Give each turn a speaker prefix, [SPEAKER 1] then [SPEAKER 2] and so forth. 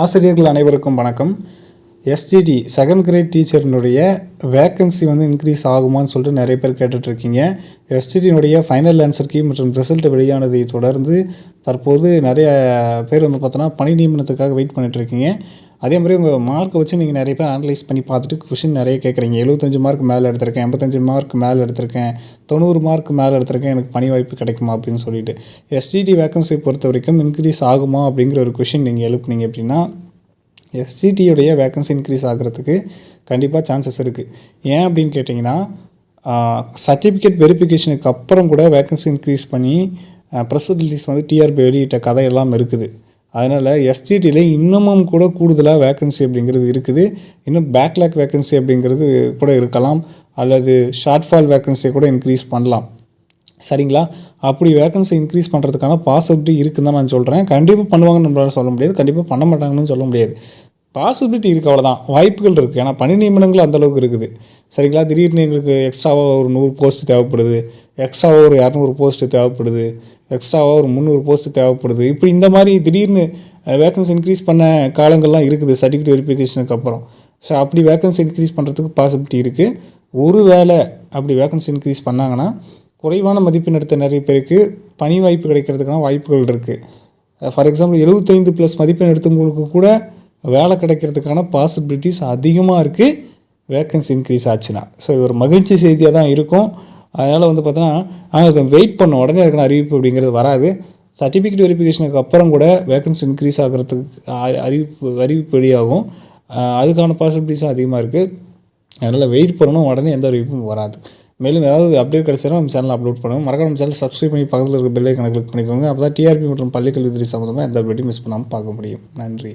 [SPEAKER 1] ஆசிரியர்கள் அனைவருக்கும் வணக்கம். எஸ்ஜிடி செகண்ட் கிரேட் டீச்சர்னுடைய வேக்கன்சி இன்க்ரீஸ் ஆகுமான்னு சொல்லிட்டு நிறைய பேர் கேட்டுட்ருக்கீங்க. எஸ்ஜிடியினுடைய ஃபைனல் ஆன்சர் கீ மற்றும் ரிசல்ட் வெளியானதை தொடர்ந்து தற்போது நிறைய பேர் பார்த்தோன்னா பணி நியமனத்துக்காக வெயிட் பண்ணிகிட்ருக்கீங்க. அதே மாதிரி உங்கள் மார்க்கை வச்சு நீங்கள் நிறைய பேர் அனலைஸ் பண்ணி பார்த்துட்டு கொஷின் நிறைய கேட்குறீங்க. 75 மார்க் மேலே எடுத்திருக்கேன், 85 மார்க் மேலே எடுத்திருக்கேன், 90 மார்க் மேலே எடுத்திருக்கேன், எனக்கு பணி வாய்ப்பு கிடைக்குமா அப்படின்னு சொல்லிட்டு எஸ்ஜிடி வேக்கன்சி பொறுத்த வரைக்கும் இன்க்ரீஸ் ஆகுமா அப்படிங்கிற ஒரு கொஷின் நீங்கள் எழுப்புனீங்க அப்படின்னா எஸ்ஜிடியுடைய வேக்கன்சி இன்க்ரீஸ் ஆகிறதுக்கு கண்டிப்பாக சான்சஸ் இருக்குது. ஏன் அப்படின்னு கேட்டிங்கன்னா சர்டிஃபிகேட் வெரிஃபிகேஷனுக்கு அப்புறம் கூட வேக்கன்சி இன்க்ரீஸ் பண்ணி ப்ரெஸ் ரிலீஸ் டிஆர்பி வெளியிட்ட கதை எல்லாம் இருக்குது. அதனால் எஸ்ஜிடியில் இன்னமும் கூட கூடுதலாக வேக்கன்சி அப்படிங்கிறது இருக்குது. இன்னும் பேக்லாக் வேக்கன்சி அப்படிங்கிறது கூட இருக்கலாம், அல்லது ஷார்ட்ஃபால் வேக்கன்சியை கூட இன்க்ரீஸ் பண்ணலாம். சரிங்களா? அப்படி வேக்கன்சி இன்க்ரீஸ் பண்ணுறதுக்கான பாசிபிலிட்டி இருக்குன்னு தான் நான் சொல்கிறேன். கண்டிப்பாக பண்ணுவாங்கன்னு நம்மளால் சொல்ல முடியாது, கண்டிப்பாக பண்ண மாட்டாங்கன்னு சொல்ல முடியாது. பாசிபிலிட்டி இருக்குது, அவ்வளோதான். வாய்ப்புகள் இருக்குது. ஏன்னா பணி நியமனங்கள் அந்தளவுக்கு இருக்குது. சரிங்களா? திடீர்னு எங்களுக்கு எக்ஸ்ட்ராவாக ஒரு 100 போஸ்ட் தேவைப்படுது, எக்ஸ்ட்ராவாக ஒரு 200 போஸ்ட்டு தேவைப்படுது, எக்ஸ்ட்ராவாக ஒரு 300 போஸ்ட்டு தேவைப்படுது. இப்படி இந்த மாதிரி திடீர்னு வேக்கன்சி இன்க்ரீஸ் பண்ண காலங்கள்லாம் இருக்குது சர்டிஃபிகேட் வெரிஃபிகேஷனுக்கு அப்புறம். ஸோ அப்படி வேக்கன்சி இன்க்ரீஸ் பண்ணுறதுக்கு பாசிபிலிட்டி இருக்குது. ஒரு வேளை அப்படி வேக்கன்சி இன்க்ரீஸ் பண்ணாங்கன்னா குறைவான மதிப்பெண் எடுத்த நிறைய பேருக்கு பணி வாய்ப்பு கிடைக்கிறதுக்கான வாய்ப்புகள் இருக்குது. ஃபார் எக்ஸாம்பிள் 75+ மதிப்பெண் எடுத்தவங்களுக்கு கூட வேலை கிடைக்கிறதுக்கான பாசிபிலிட்டிஸ் அதிகமாக இருக்குது வேக்கன்சி இன்க்ரீஸ் ஆச்சுன்னா. ஸோ இது ஒரு மகிழ்ச்சி செய்தியாக தான் இருக்கும். அதனால் பார்த்தோன்னா வெயிட் பண்ண உடனே அதுக்கான அறிவிப்பு அப்படிங்கிறது வராது. சர்டிஃபிகேட் வெரிஃபிகேஷனுக்கு அப்புறம் கூட வேக்கன்சி இன்க்ரீஸ் ஆகிறதுக்கு அறிவிப்பு வெளியாகும். அதுக்கான பாசிபிலிட்டிஸும் அதிகமாக இருக்குது. அதனால் வெயிட் பண்ணணும், உடனே எந்த அறிவிப்பும் வராது. மேலும் ஏதாவது அப்டேட் கிடைச்சாலும் நம்ம சேனலில் அப்லோட் பண்ணுவோம். மறக்காம நம்ம சேனல் சப்ஸ்கிரைப் பண்ணி பக்கத்தில் இருக்க பெல் ஐகானை கிளிக் பண்ணிக்கோங்க. அப்போ தான் டிஆர்பி மற்றும் பள்ளிக்கல்வித்துறை சம்மந்தமாக எந்த அப்டேட்டையும் மிஸ் பண்ணாமல் பார்க்க முடியும். நன்றி.